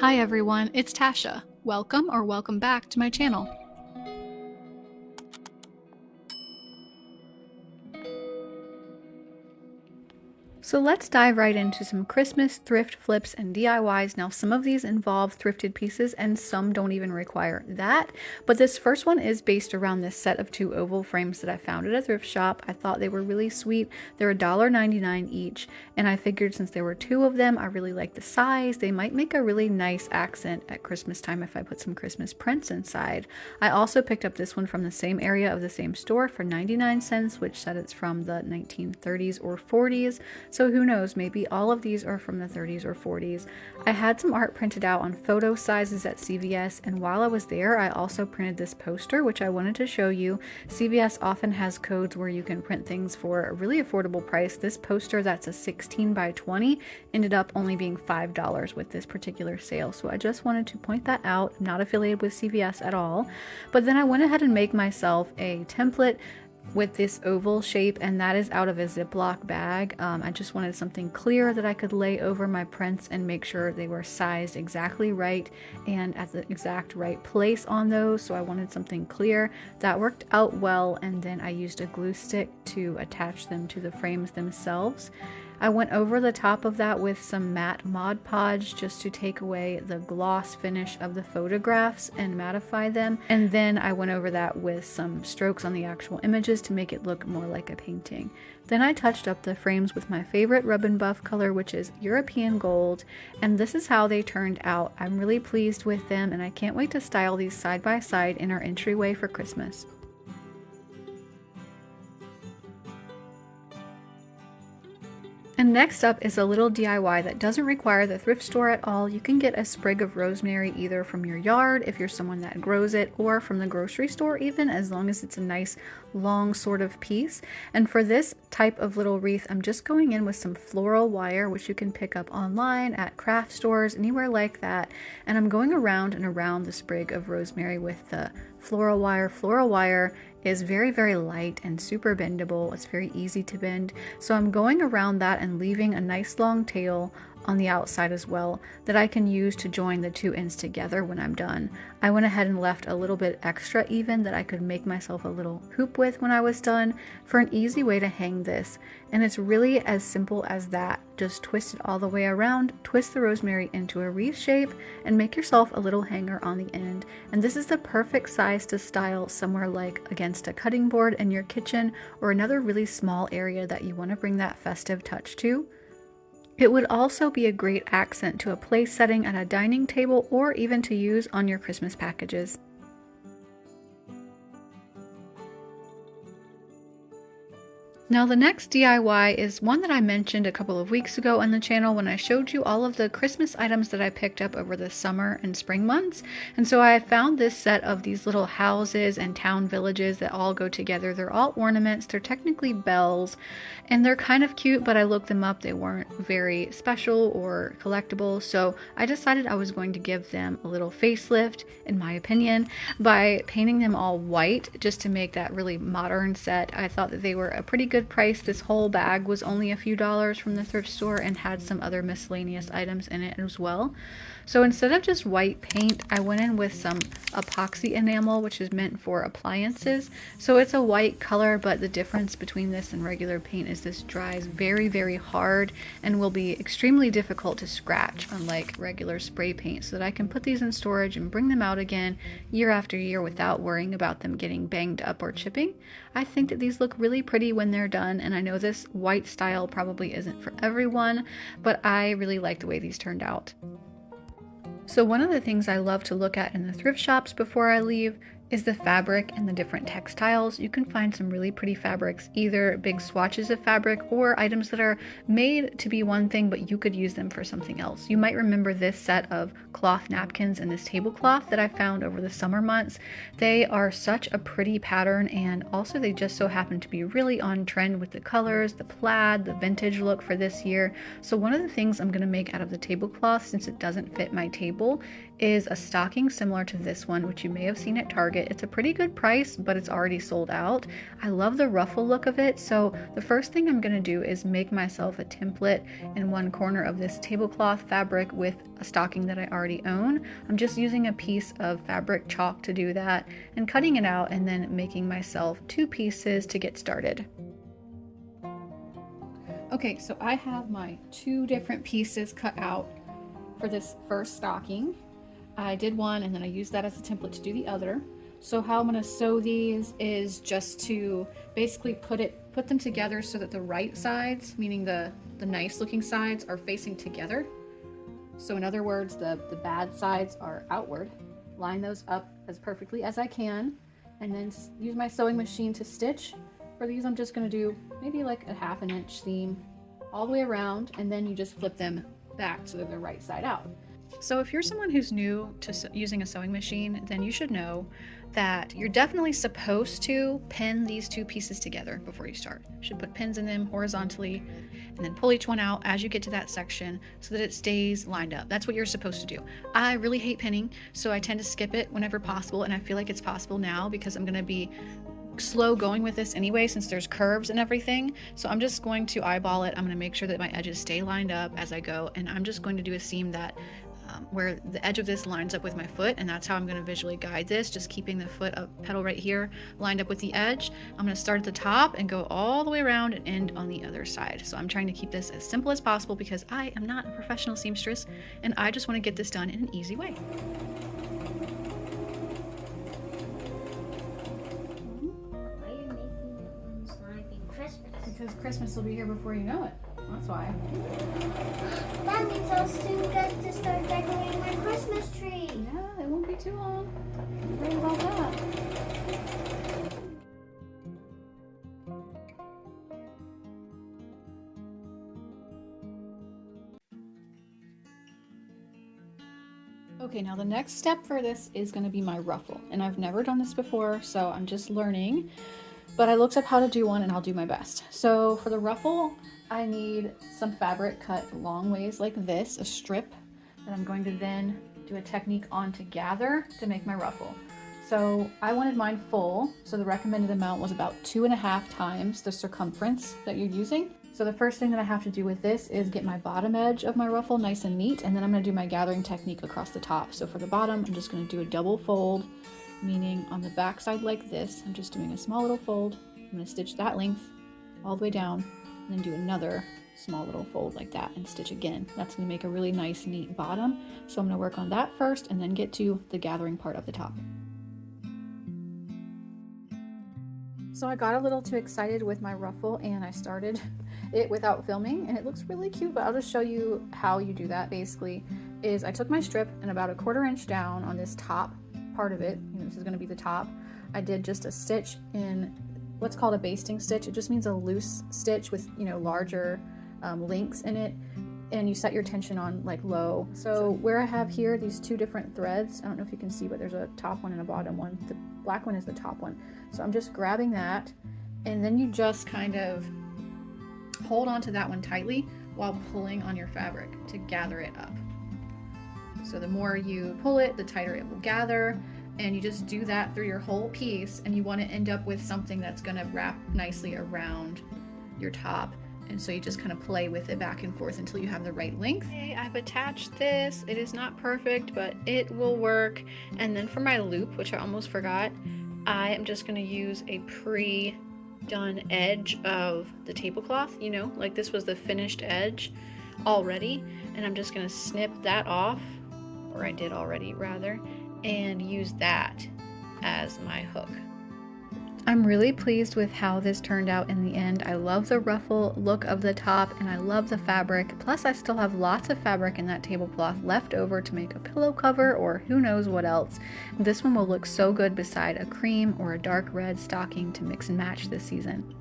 Hi everyone, it's Tasha. Welcome or welcome back to my channel. So let's dive right into some Christmas thrift flips and DIYs. Now, some of these involve thrifted pieces and some don't even require that. But this first one is based around this set of 2 oval frames that I found at a thrift shop. I thought they were really sweet. They're $1.99 each. And I figured since there were 2 of them, I really like the size. They might make a really nice accent at Christmas time if I put some Christmas prints inside. I also picked up this one from the same area of the same store for 99 cents, which said it's from the 1930s or 40s. So who knows, maybe all of these are from the 30s or 40s. I had some art printed out on photo sizes at CVS, and while I was there, I also printed this poster, which I wanted to show you. CVS often has codes where you can print things for a really affordable price. This poster that's a 16 by 20 ended up only being $5 with this particular sale. So I just wanted to point that out. I'm not affiliated with CVS at all. But then I went ahead and made myself a template with this oval shape, and that is out of a Ziploc bag. I just wanted something clear that I could lay over my prints and make sure they were sized exactly right and at the exact right place on those. So I wanted something clear. That worked out well, and then I used a glue stick to attach them to the frames themselves. I went over the top of that with some matte Mod Podge just to take away the gloss finish of the photographs and mattify them. And then I went over that with some strokes on the actual images to make it look more like a painting. Then I touched up the frames with my favorite rub and buff color, which is European Gold, and this is how they turned out. I'm really pleased with them, and I can't wait to style these side by side in our entryway for Christmas. And next up is a little DIY that doesn't require the thrift store at all. You can get a sprig of rosemary either from your yard if you're someone that grows it, or from the grocery store even, as long as it's a nice long sort of piece. And for this type of little wreath, I'm just going in with some floral wire, which you can pick up online at craft stores, anywhere like that. And I'm going around and around the sprig of rosemary with the floral wire. Floral wire is very, very light and super bendable. It's very easy to bend. So I'm going around that and leaving a nice long tail on the outside as well that I can use to join the 2 ends together when I'm done. I went ahead and left a little bit extra even that I could make myself a little hoop with when I was done for an easy way to hang this. And it's really as simple as that. Just twist it all the way around, twist the rosemary into a wreath shape, and make yourself a little hanger on the end. And this is the perfect size to style somewhere like against a cutting board in your kitchen, or another really small area that you want to bring that festive touch to. It would also be a great accent to a place setting at a dining table, or even to use on your Christmas packages. Now the next DIY is one that I mentioned a couple of weeks ago on the channel when I showed you all of the Christmas items that I picked up over the summer and spring months. And so I found this set of these little houses and town villages that all go together. They're all ornaments. They're technically bells, and they're kind of cute, but I looked them up. They weren't very special or collectible. So I decided I was going to give them a little facelift, in my opinion, by painting them all white just to make that really modern set. I thought that they were a pretty good price. This whole bag was only a few dollars from the thrift store and had some other miscellaneous items in it as well. So instead of just white paint, I went in with some epoxy enamel, which is meant for appliances. So it's a white color, but the difference between this and regular paint is this dries very, very hard and will be extremely difficult to scratch, unlike regular spray paint, so that I can put these in storage and bring them out again year after year without worrying about them getting banged up or chipping. I think that these look really pretty when they're done, and I know this white style probably isn't for everyone, but I really like the way these turned out. So one of the things I love to look at in the thrift shops before I leave is the fabric and the different textiles. You can find some really pretty fabrics, either big swatches of fabric or items that are made to be one thing, but you could use them for something else. You might remember this set of cloth napkins and this tablecloth that I found over the summer months. They are such a pretty pattern, and also they just so happen to be really on trend with the colors, the plaid, the vintage look for this year. So one of the things I'm going to make out of the tablecloth, since it doesn't fit my table, is a stocking similar to this one, which you may have seen at Target. it. It's a pretty good price, but it's already sold out. I love the ruffle look of it, so the first thing I'm going to do is make myself a template in one corner of this tablecloth fabric with a stocking that I already own. I'm just using a piece of fabric chalk to do that and cutting it out and then making myself 2 pieces to get started. Okay, so I have my 2 different pieces cut out for this first stocking. I did one and then I used that as a template to do the other. So how I'm going to sew these is just to basically put them together so that the right sides, meaning the nice looking sides, are facing together. So in other words, the bad sides are outward. Line those up as perfectly as I can and then use my sewing machine to stitch. For these, I'm just going to do maybe like a 1/2 inch seam all the way around, and then you just flip them back so that they're right side out. So if you're someone who's new to using a sewing machine, then you should know that you're definitely supposed to pin these 2 pieces together before you start. You should put pins in them horizontally and then pull each one out as you get to that section so that it stays lined up. That's what you're supposed to do. I really hate pinning, so I tend to skip it whenever possible, and I feel like it's possible now because I'm going to be slow going with this anyway since there's curves and everything. So I'm just going to eyeball it. I'm going to make sure that my edges stay lined up as I go, and I'm just going to do a seam that where the edge of this lines up with my foot, and that's how I'm going to visually guide this, just keeping the foot up pedal right here lined up with the edge. I'm going to start at the top and go all the way around and end on the other side. So I'm trying to keep this as simple as possible because I am not a professional seamstress and I just want to get this done in an easy way. Because Christmas will be here before you know it. That's why. That means I'll soon get to start decorating my Christmas tree. Yeah, it won't be too long. Don't worry about that. Okay, now the next step for this is going to be my ruffle. And I've never done this before, so I'm just learning. But I looked up how to do one and I'll do my best. So for the ruffle, I need some fabric cut long ways like this, a strip that I'm going to then do a technique on to gather to make my ruffle. So I wanted mine full, so the recommended amount was about 2.5 times the circumference that you're using. So the first thing that I have to do with this is get my bottom edge of my ruffle nice and neat, and then I'm going to do my gathering technique across the top. So for the bottom, I'm just going to do a double fold, meaning on the back side like this. I'm just doing a small little fold. I'm going to stitch that length all the way down and then do another small little fold like that and stitch again. That's going to make a really nice neat bottom. So I'm going to work on that first and then get to the gathering part of the top. So I got a little too excited with my ruffle and I started it without filming, and it looks really cute, but I'll just show you how you do that. Basically is I took my strip and about 1/4 inch down on this top part of it, this is going to be the top, I did just a stitch in what's called a basting stitch. It just means a loose stitch with larger links in it, and you set your tension on like low. So where I have here these 2 different threads, I don't know if you can see, but there's a top one and a bottom one. The black one is the top one. So I'm just grabbing that, and then you just kind of hold on to that one tightly while pulling on your fabric to gather it up. So the more you pull it, the tighter it will gather, and you just do that through your whole piece, and you want to end up with something that's going to wrap nicely around your top. And so you just kind of play with it back and forth until you have the right length. Okay, I've attached this. It is not perfect, but it will work. And then for my loop, which I almost forgot, I am just going to use a pre-done edge of the tablecloth, like this was the finished edge already, and I'm just going to snip that off, or I did already rather, and use that as my hook. I'm really pleased with how this turned out in the end. I love the ruffle look of the top and I love the fabric. Plus I still have lots of fabric in that tablecloth left over to make a pillow cover or who knows what else. This one will look so good beside a cream or a dark red stocking to mix and match this season.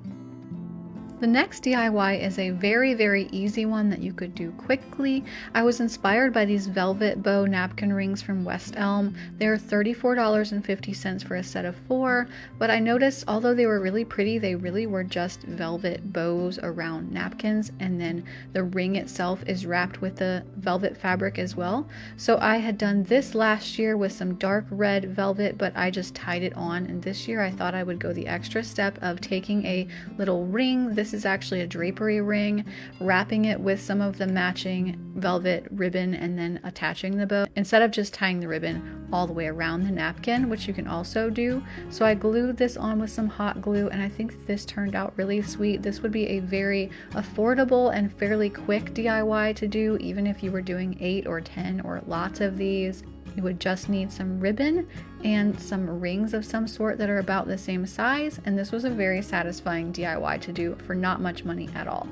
The next DIY is a very, very easy one that you could do quickly. I was inspired by these velvet bow napkin rings from West Elm. They're $34.50 for a set of 4, but I noticed although they were really pretty, they really were just velvet bows around napkins, and then the ring itself is wrapped with the velvet fabric as well. So I had done this last year with some dark red velvet, but I just tied it on, and this year I thought I would go the extra step of taking a little ring. This is actually a drapery ring, wrapping it with some of the matching velvet ribbon and then attaching the bow instead of just tying the ribbon all the way around the napkin, which you can also do. So I glued this on with some hot glue, and I think this turned out really sweet. This would be a very affordable and fairly quick DIY to do, even if you were doing 8 or 10 or lots of these. You would just need some ribbon and some rings of some sort that are about the same size, and this was a very satisfying DIY to do for not much money at all.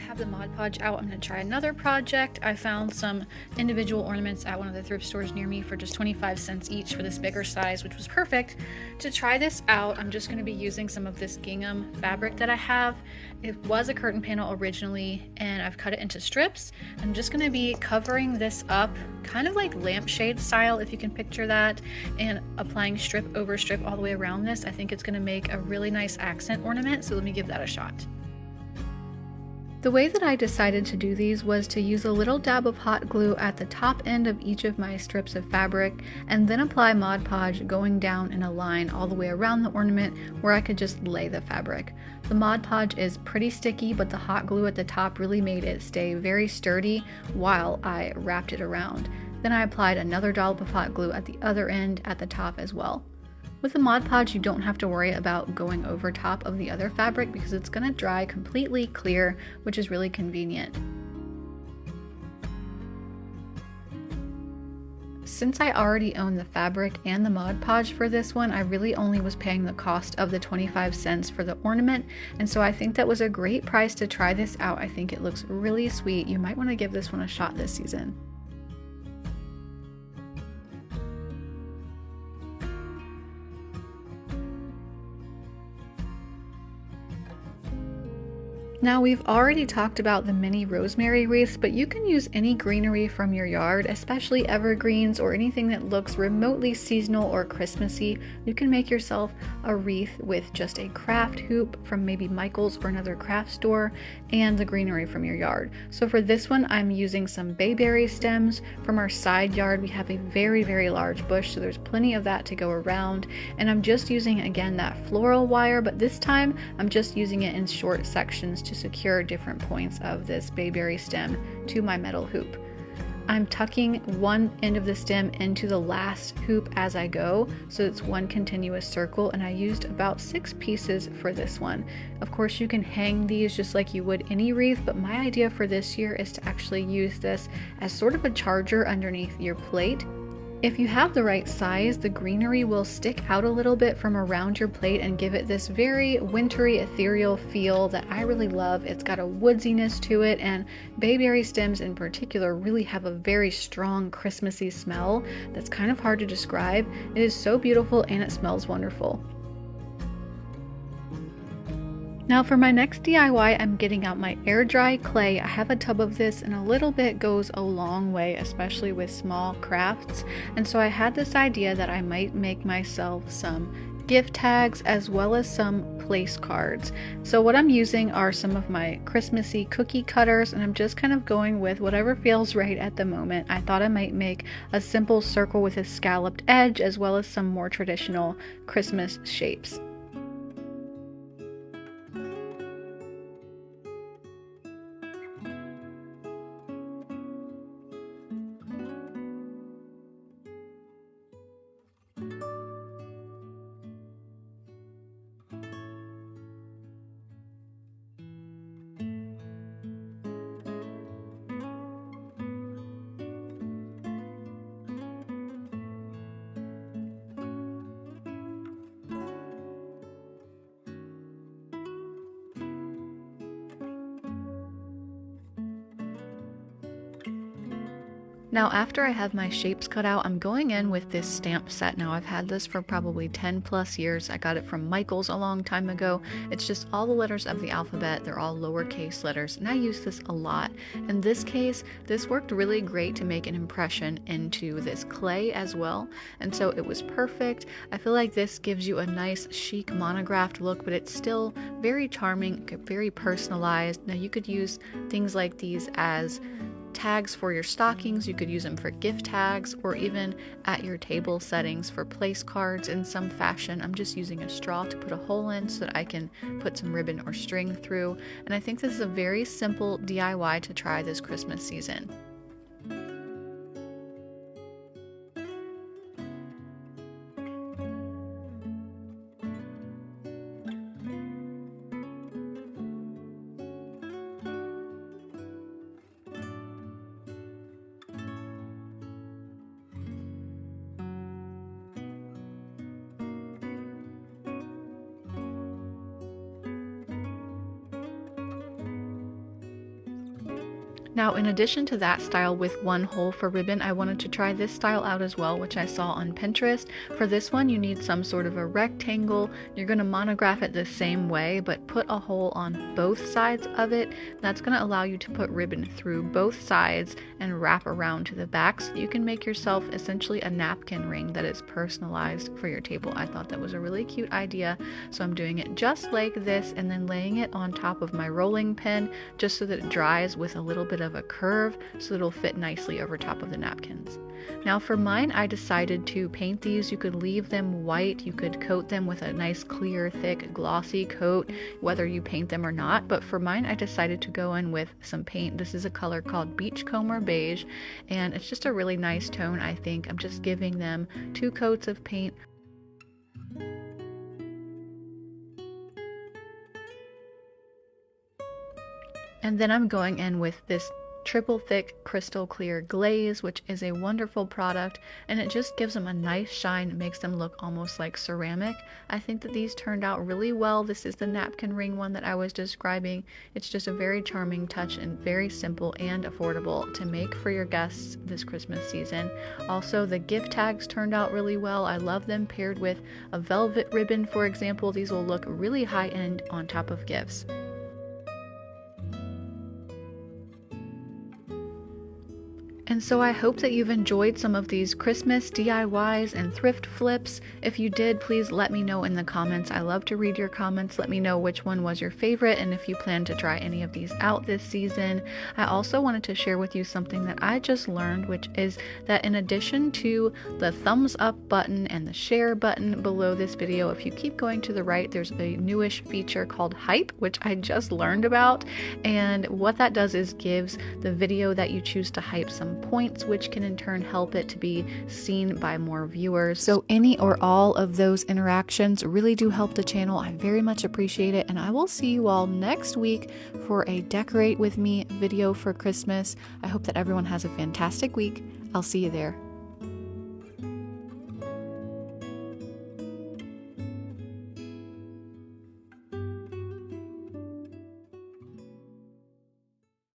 Have the Mod Podge out, I'm going to try another project. I found some individual ornaments at one of the thrift stores near me for just 25 cents each for this bigger size, which was perfect. To try this out, I'm just going to be using some of this gingham fabric that I have. It was a curtain panel originally, and I've cut it into strips. I'm just going to be covering this up kind of like lampshade style, if you can picture that, and applying strip over strip all the way around this. I think it's going to make a really nice accent ornament, so let me give that a shot. The way that I decided to do these was to use a little dab of hot glue at the top end of each of my strips of fabric, and then apply Mod Podge going down in a line all the way around the ornament where I could just lay the fabric. The Mod Podge is pretty sticky, but the hot glue at the top really made it stay very sturdy while I wrapped it around. Then I applied another dollop of hot glue at the other end at the top as well. With the Mod Podge, you don't have to worry about going over top of the other fabric because it's going to dry completely clear, which is really convenient. Since I already own the fabric and the Mod Podge for this one, I really only was paying the cost of the 25 cents for the ornament, and so I think that was a great price to try this out. I think it looks really sweet. You might want to give this one a shot this season. Now, we've already talked about the mini rosemary wreaths, but you can use any greenery from your yard, especially evergreens or anything that looks remotely seasonal or Christmassy. You can make yourself a wreath with just a craft hoop from maybe Michael's or another craft store and the greenery from your yard. So for this one, I'm using some bayberry stems from our side yard. We have a very, very large bush, so there's plenty of that to go around. And I'm just using, again, that floral wire, but this time I'm just using it in short sections to secure different points of this bayberry stem to my metal hoop. I'm tucking one end of the stem into the last hoop as I go, so it's one continuous circle, and I used about 6 pieces for this one. Of course, you can hang these just like you would any wreath, but my idea for this year is to actually use this as sort of a charger underneath your plate. If you have the right size, the greenery will stick out a little bit from around your plate and give it this very wintry, ethereal feel that I really love. It's got a woodsiness to it, and bayberry stems in particular really have a very strong Christmassy smell that's kind of hard to describe. It is so beautiful and it smells wonderful. Now for my next DIY, I'm getting out my air dry clay. I have a tub of this, and a little bit goes a long way, especially with small crafts. And so I had this idea that I might make myself some gift tags as well as some place cards. So what I'm using are some of my Christmassy cookie cutters, and I'm just kind of going with whatever feels right at the moment. I thought I might make a simple circle with a scalloped edge as well as some more traditional Christmas shapes. Now after I have my shapes cut out, I'm going in with this stamp set. Now I've had this for probably 10 plus years. I got it from Michael's a long time ago. It's just all the letters of the alphabet. They're all lowercase letters, and I use this a lot. In this case, this worked really great to make an impression into this clay as well, and so it was perfect. I feel like this gives you a nice chic monographed look, but it's still very charming, very personalized. Now you could use things like these as tags for your stockings. You could use them for gift tags, or even at your table settings for place cards in some fashion. I'm just using a straw to put a hole in so that I can put some ribbon or string through, and I think this is a very simple DIY to try this Christmas season. Now, in addition to that style with one hole for ribbon, I wanted to try this style out as well, which I saw on Pinterest. For this one, you need some sort of a rectangle. You're going to monograph it the same way, but put a hole on both sides of it. That's going to allow you to put ribbon through both sides and wrap around to the back, so you can make yourself essentially a napkin ring that is personalized for your table. I thought that was a really cute idea, so I'm doing it just like this and then laying it on top of my rolling pin just so that it dries with a little bit of a curve so it'll fit nicely over top of the napkins. Now for mine, I decided to paint these. You could leave them white, you could coat them with a nice clear, thick, glossy coat, whether you paint them or not, but for mine I decided to go in with some paint. This is a color called Beachcomber Beige, and it's just a really nice tone. I think I'm just giving them 2 coats of paint. And then I'm going in with this triple thick crystal clear glaze, which is a wonderful product, and it just gives them a nice shine. It makes them look almost like ceramic. I think that these turned out really well. This is the napkin ring one that I was describing. It's just a very charming touch and very simple and affordable to make for your guests this Christmas season. Also, the gift tags turned out really well. I love them paired with a velvet ribbon, for example. These will look really high-end on top of gifts. And so I hope that you've enjoyed some of these Christmas DIYs and thrift flips. If you did, please let me know in the comments. I love to read your comments. Let me know which one was your favorite and if you plan to try any of these out this season. I also wanted to share with you something that I just learned, which is that in addition to the thumbs up button and the share button below this video, if you keep going to the right, there's a newish feature called hype, which I just learned about. And what that does is gives the video that you choose to hype some points, which can in turn help it to be seen by more viewers. So any or all of those interactions really do help the channel. I very much appreciate it, and I will see you all next week for a Decorate With Me video for Christmas. I hope that everyone has a fantastic week. I'll see you there.